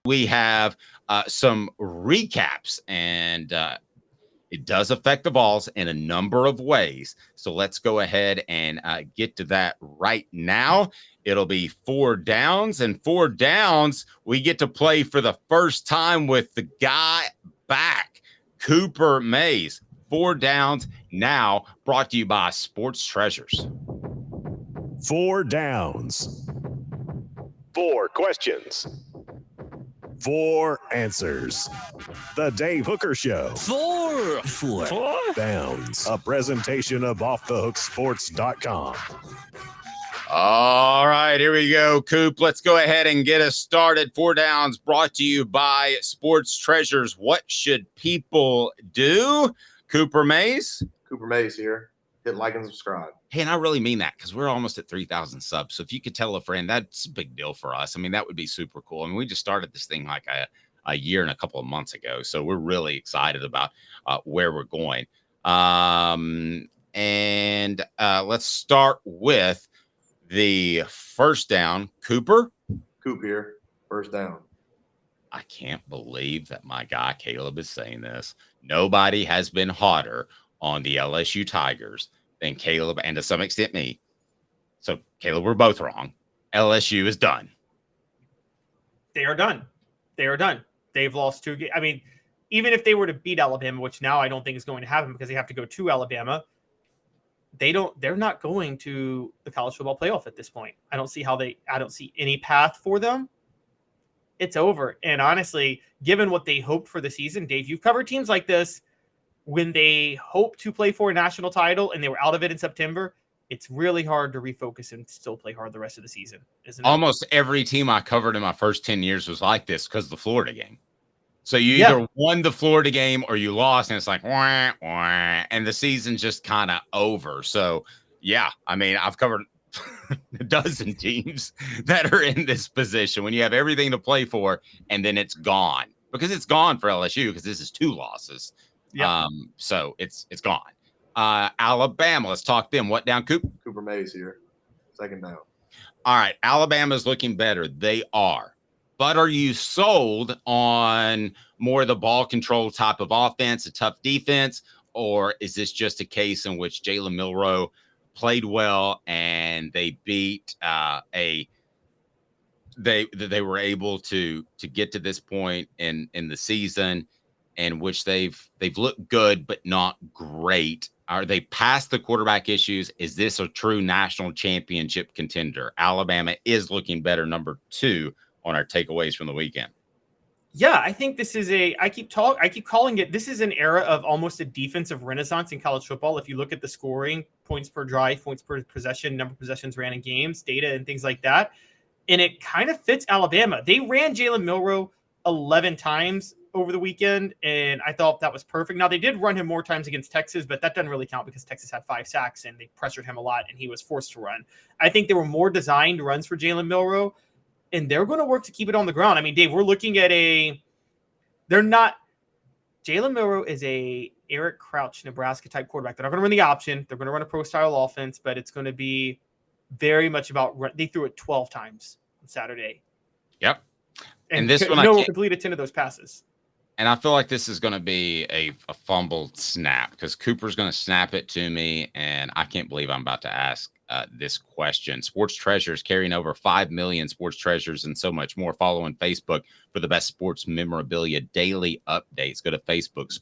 We have some recaps, and it does affect the Vols in a number of ways. So let's go ahead and get to that right now. It'll be 4 downs, and 4 downs, we get to play for the first time with the guy back, Cooper Mays. 4 downs now, brought to you by Sports Treasures. 4 downs. 4 questions. 4 answers. The Dave Hooker Show. 4 downs. A presentation of offthehooksports.com. All right, here we go, Coop. Let's go ahead and get us started. 4 downs brought to you by Sports Treasures. What should people do? Cooper Mays? Cooper Mays here. Hit like and subscribe. Hey, and I really mean that because we're almost at 3,000 subs. So if you could tell a friend, that's a big deal for us. I mean, that would be super cool. I mean, we just started this thing like a year and a couple of months ago. So we're really excited about where we're going. Let's start with the first down. Cooper? Coop here. First down. I can't believe that my guy Caleb is saying this. Nobody has been hotter on the LSU Tigers than Caleb, and to some extent me. So, Caleb, we're both wrong. LSU is done. They are done. They are done. They've lost 2 games. I mean, even if they were to beat Alabama, which now I don't think is going to happen because they have to go to Alabama, they're not going to the college football playoff at this point. I don't see any path for them. It's over. And honestly, given what they hoped for the season, Dave, you've covered teams like this when they hope to play for a national title and they were out of it in September. It's really hard to refocus and still play hard the rest of the season, isn't it? Almost every team I covered in my first 10 years was like this because of the Florida game. So you either won the Florida game or you lost, and it's like, wah, wah, and the season's just kind of over. So, yeah, I mean, I've covered a dozen teams that are in this position when you have everything to play for, and then it's gone. Because it's gone for LSU because this is 2 losses. Yep. So it's gone. Alabama, let's talk them. What down, Coop? Cooper Mays here. Second down. All right, Alabama's looking better. They are. But are you sold on more of the ball control type of offense, a tough defense, or is this just a case in which Jalen Milroe played well and they beat they were able to get to this point in the season in which they've looked good but not great? Are they past the quarterback issues? Is this a true national championship contender? Alabama is looking better, number 2 on our takeaways from the weekend. Yeah, I think this is I keep calling it, this is an era of almost a defensive renaissance in college football. If you look at the scoring, points per drive, points per possession, number of possessions ran in games, data and things like that. And it kind of fits Alabama. They ran Jalen Milroe 11 times over the weekend, and I thought that was perfect. Now, they did run him more times against Texas, but that doesn't really count because Texas had 5 sacks, and they pressured him a lot, and he was forced to run. I think there were more designed runs for Jalen Milroe, and they're going to work to keep it on the ground. I mean, Dave, we're looking at Jalen Milroe is a Eric Crouch, Nebraska type quarterback. They're not going to run the option. They're going to run a pro style offense, but it's going to be very much about they threw it 12 times on Saturday. Yep. And this one, will completed 10 of those passes. And I feel like this is going to be a fumbled snap because Cooper's going to snap it to me, and I can't believe I'm about to ask this question. Sports Treasures carrying over 5 million sports treasures and so much more. Follow on Facebook for the best sports memorabilia daily updates. Go to Facebook,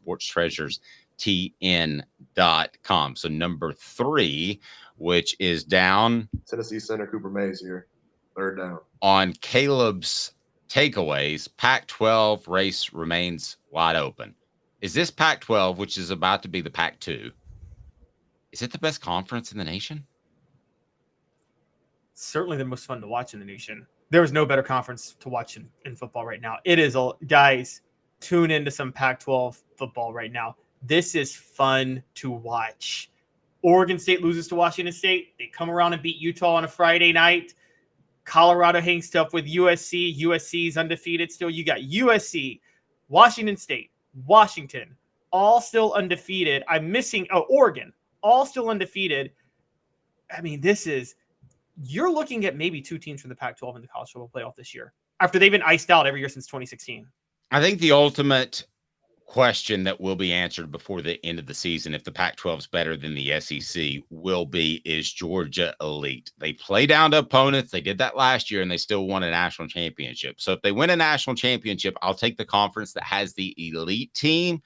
sportstreasuresTN.com. So number 3, which is down. Tennessee center Cooper Mays here. Third down. On Caleb's takeaways, Pac-12 race remains wide open. Is this Pac-12, which is about to be the Pac-2, is it the best conference in the nation? Certainly the most fun to watch in the nation. There is no better conference to watch in football right now. It is, guys, tune into some Pac-12 football right now. This is fun to watch. Oregon State loses to Washington State. They come around and beat Utah on a Friday night. Colorado hangs tough with USC. USC is undefeated still. You got USC, Washington State, Washington, all still undefeated. I'm missing Oregon, all still undefeated. I mean, you're looking at maybe 2 teams from the Pac-12 in the college football playoff this year. after they've been iced out every year since 2016. I think the ultimate question that will be answered before the end of the season, if the Pac-12 is better than the SEC, will be, is Georgia elite? They play down to opponents. They did that last year, and they still won a national championship. So if they win a national championship, I'll take the conference that has the elite team.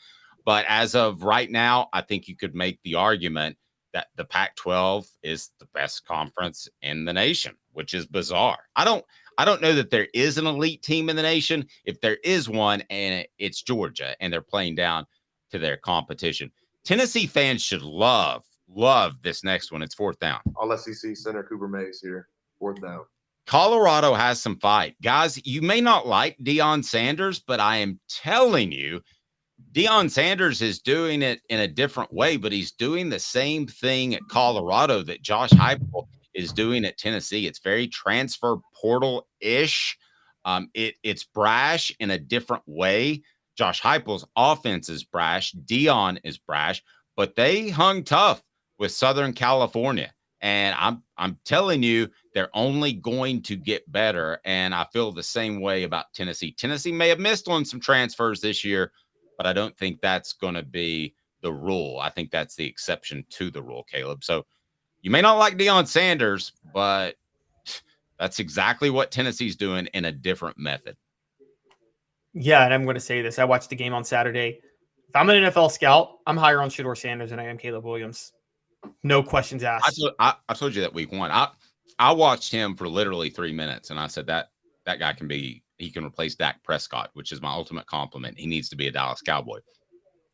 But as of right now, I think you could make the argument that the Pac-12 is the best conference in the nation, which is bizarre. I don't know that there is an elite team in the nation. If there is one, and it's Georgia, and they're playing down to their competition. Tennessee fans should love this next one. It's fourth down. All SEC center Cooper Mays here. Fourth down. Colorado has some fight. Guys, you may not like Deion Sanders, but I am telling you, Deion Sanders is doing it in a different way, but he's doing the same thing at Colorado that Josh Heupel is doing at Tennessee. It's very transfer portal-ish. It's brash in a different way. Josh Heupel's offense is brash. Deion is brash, but they hung tough with Southern California. And I'm telling you, they're only going to get better. And I feel the same way about Tennessee. Tennessee may have missed on some transfers this year, but I don't think that's going to be the rule. I think that's the exception to the rule, Caleb. So you may not like Deion Sanders, but that's exactly what Tennessee's doing in a different method. Yeah, and I'm going to say this. I watched the game on Saturday. If I'm an NFL scout, I'm higher on Shedeur Sanders than I am Caleb Williams. No questions asked. I told you that week one. I watched him for literally 3 minutes, and I said that guy he can replace Dak Prescott, which is my ultimate compliment. He needs to be a Dallas Cowboy.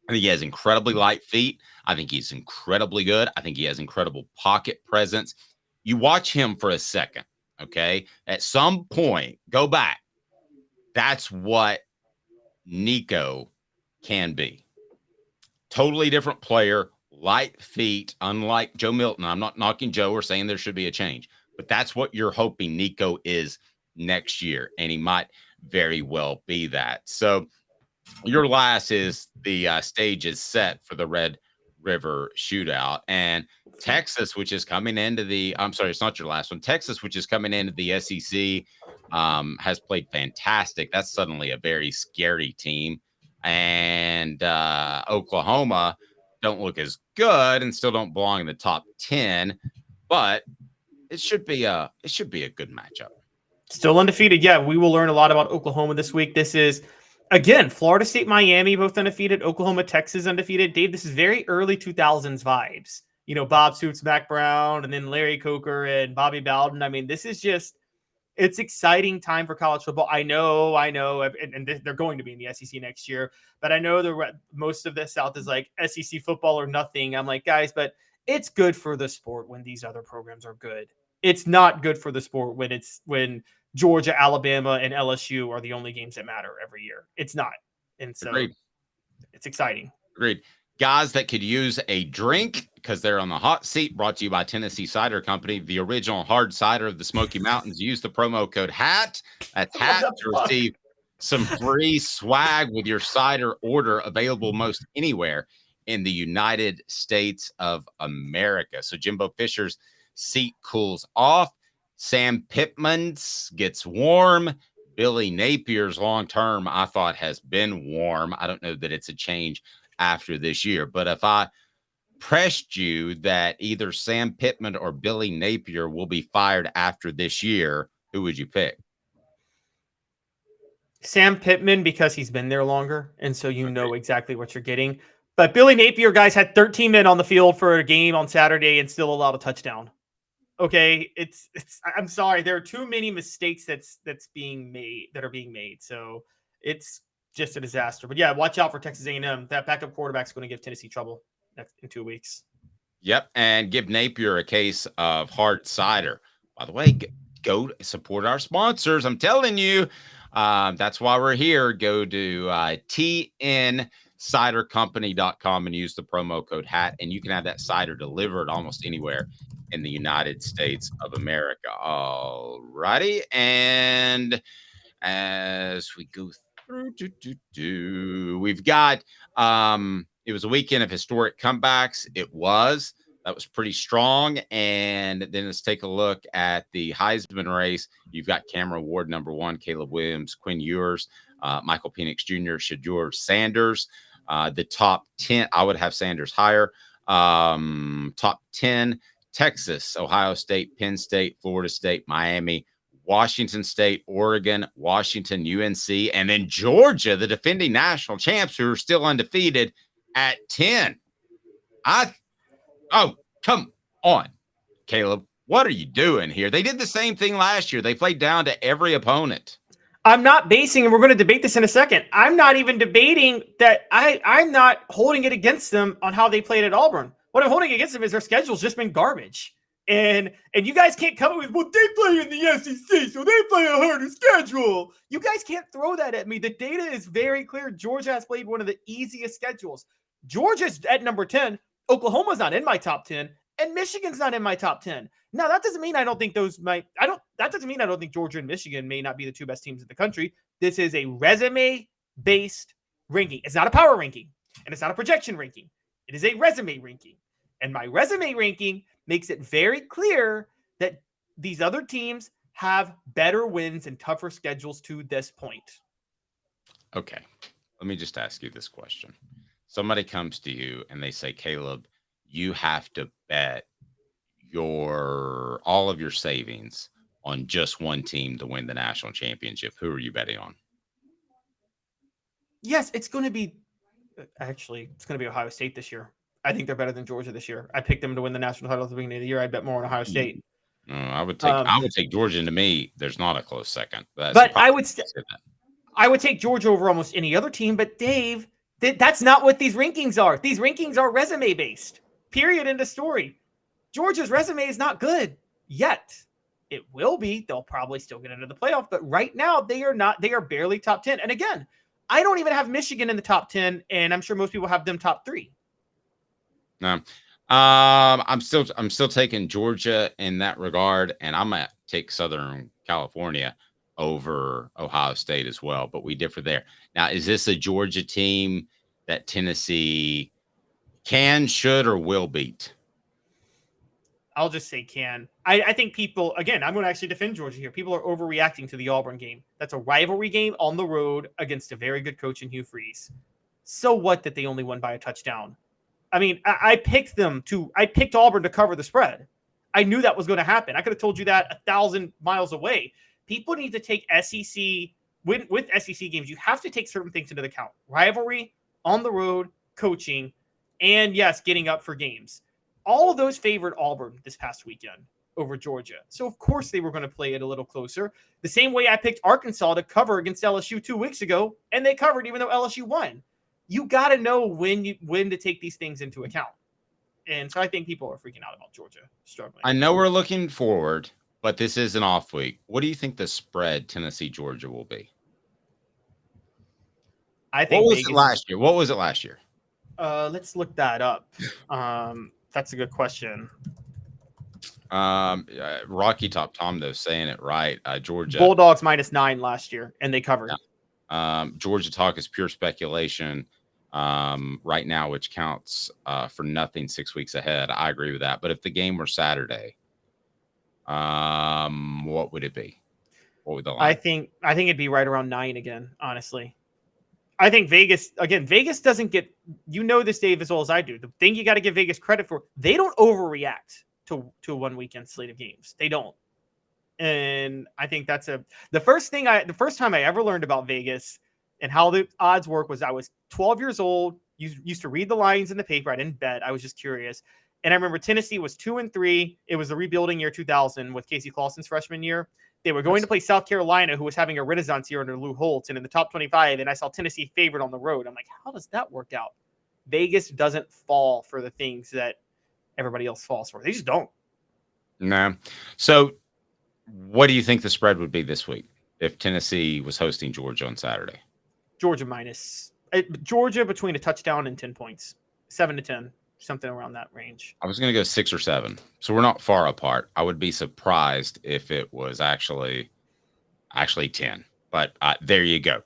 I think he has incredibly light feet. I think he's incredibly good. I think he has incredible pocket presence. You watch him for a second, okay? At some point, go back. That's what Nico can be. Totally different player, light feet, unlike Joe Milton. I'm not knocking Joe or saying there should be a change, but that's what you're hoping Nico is next year, and he might very well be that. So your last is the stage is set for the Red River Shootout, and Texas, which is coming into the it's not your last one. Texas, which is coming into the SEC, has played fantastic. That's suddenly a very scary team. And Oklahoma don't look as good and still don't belong in the top 10, but it should be a good matchup. Still undefeated. Yeah, we will learn a lot about Oklahoma this week. This is, again, Florida State, Miami, both undefeated. Oklahoma, Texas, undefeated. Dave, this is very early 2000s vibes. You know, Bob Stoops, Mac Brown, and then Larry Coker and Bobby Bowden. I mean, this is just, it's exciting time for college football. I know, and they're going to be in the SEC next year, but I know most of the South is like SEC football or nothing. I'm like, guys, but it's good for the sport when these other programs are good. It's not good for the sport when Georgia, Alabama, and LSU are the only games that matter every year. It's not. And so Agreed. It's exciting. Agreed. Guys that could use a drink because they're on the hot seat, brought to you by Tennessee Cider Company, the original hard cider of the Smoky Mountains. Use the promo code HAT. That's HAT to receive some free swag with your cider order, available most anywhere in the United States of America. So Jimbo Fisher's seat cools off. Sam Pittman's gets warm. Billy Napier's long-term, I thought, has been warm. I don't know that it's a change after this year, but if I pressed you that either Sam Pittman or Billy Napier will be fired after this year, who would you pick? Sam Pittman, because he's been there longer, and so you know exactly what you're getting. But Billy Napier, guys, had 13 men on the field for a game on Saturday and still allowed a touchdown. Okay, it's. I'm sorry, there are too many mistakes that are being made. So it's just a disaster. But yeah, watch out for Texas A&M. That backup quarterback is going to give Tennessee trouble in 2 weeks. Yep, and give Napier a case of hard cider. By the way, go support our sponsors. I'm telling you, that's why we're here. Go to tncidercompany.com and use the promo code HAT, and you can have that cider delivered almost anywhere in the United States of America. All righty, and as we go through, we've got it was a weekend of historic comebacks. It was. That was pretty strong. And then let's take a look at the Heisman race. You've got Cameron Ward, number 1, Caleb Williams, Quinn Ewers, Michael Penix Jr., Shedeur Sanders. The top 10, I would have Sanders higher. Top 10, Texas, Ohio State, Penn State, Florida State, Miami, Washington State, Oregon, Washington, UNC, and then Georgia, the defending national champs who are still undefeated at 10. Oh, come on, Caleb. What are you doing here? They did the same thing last year. They played down to every opponent. I'm not basing, and we're going to debate this in a second. I'm not even debating that. I'm not holding it against them on how they played at Auburn. What I'm holding against them is their schedule's just been garbage. And you guys can't come up with, well, they play in the SEC, so they play a harder schedule. You guys can't throw that at me. The data is very clear. Georgia has played one of the easiest schedules. Georgia's at number 10. Oklahoma's not in my top 10, and Michigan's not in my top 10. Now, that doesn't mean I don't think that doesn't mean I don't think Georgia and Michigan may not be the 2 best teams in the country. This is a resume-based ranking. It's not a power ranking, and it's not a projection ranking. It is a resume ranking. And my resume ranking makes it very clear that these other teams have better wins and tougher schedules to this point. Okay. Let me just ask you this question. Somebody comes to you and they say, Caleb, you have to bet all of your savings on just one team to win the national championship. Who are you betting on? Yes, it's going to be Ohio State this year. I think they're better than Georgia this year. I picked them to win the national title at the beginning of the year. I bet more on Ohio State. I would take Georgia. And to me, there's not a close second. But I would take Georgia over almost any other team. But Dave, that's not what these rankings are. These rankings are resume based. Period. End of story. Georgia's resume is not good yet. It will be. They'll probably still get into the playoff. But right now, they are not. They are barely top 10. And again, I don't even have Michigan in the top 10, and I'm sure most people have them top 3. No, I'm still taking Georgia in that regard, and I'm gonna take Southern California over Ohio State as well. But we differ there. Now, is this a Georgia team that Tennessee can, should, or will beat? I'll just say can. I think people, again, I'm going to actually defend Georgia here. People are overreacting to the Auburn game. That's a rivalry game on the road against a very good coach in Hugh Freeze. So what that they only won by a touchdown? I mean, I picked Auburn to cover the spread. I knew that was going to happen. I could have told you that 1,000 miles away. People need to take SEC, with SEC games, you have to take certain things into account. Rivalry, on the road, coaching, and yes, getting up for games. All of those favored Auburn this past weekend over Georgia. So, of course, they were going to play it a little closer. The same way I picked Arkansas to cover against LSU 2 weeks ago, and they covered even though LSU won. You got to know when to take these things into account. And so I think people are freaking out about Georgia struggling. I know we're looking forward, but this is an off week. What do you think the spread Tennessee-Georgia will be? I think What was it last year? Let's look that up. That's a good question. Rocky Top Tom, though, saying it right. Georgia. Bulldogs -9 last year, and they covered. Yeah. Georgia talk is pure speculation right now, which counts for nothing 6 weeks ahead. I agree with that. But if the game were Saturday, what would it be? What would the line? I think it'd be right around 9 again, honestly. I think Vegas doesn't get, this, Dave, as well as I do. The thing you got to give Vegas credit for, they don't overreact to a 1 weekend slate of games. They don't. And I think that's the first time I ever learned about Vegas and how the odds work was I was 12 years old, used to read the lines in the paper. I didn't bet. I was just curious. And I remember Tennessee was 2-3. It was the rebuilding year 2000 with Casey Clausen's freshman year. They were going to play South Carolina, who was having a renaissance year under Lou Holtz, and in the top 25, and I saw Tennessee favored on the road. I'm like, how does that work out? Vegas doesn't fall for the things that everybody else falls for. They just don't. No. So what do you think the spread would be this week if Tennessee was hosting Georgia on Saturday? Georgia between a touchdown and 10 points, 7-10. Something around that range. I was going to go 6 or 7. So we're not far apart. I would be surprised if it was actually 10. But there you go.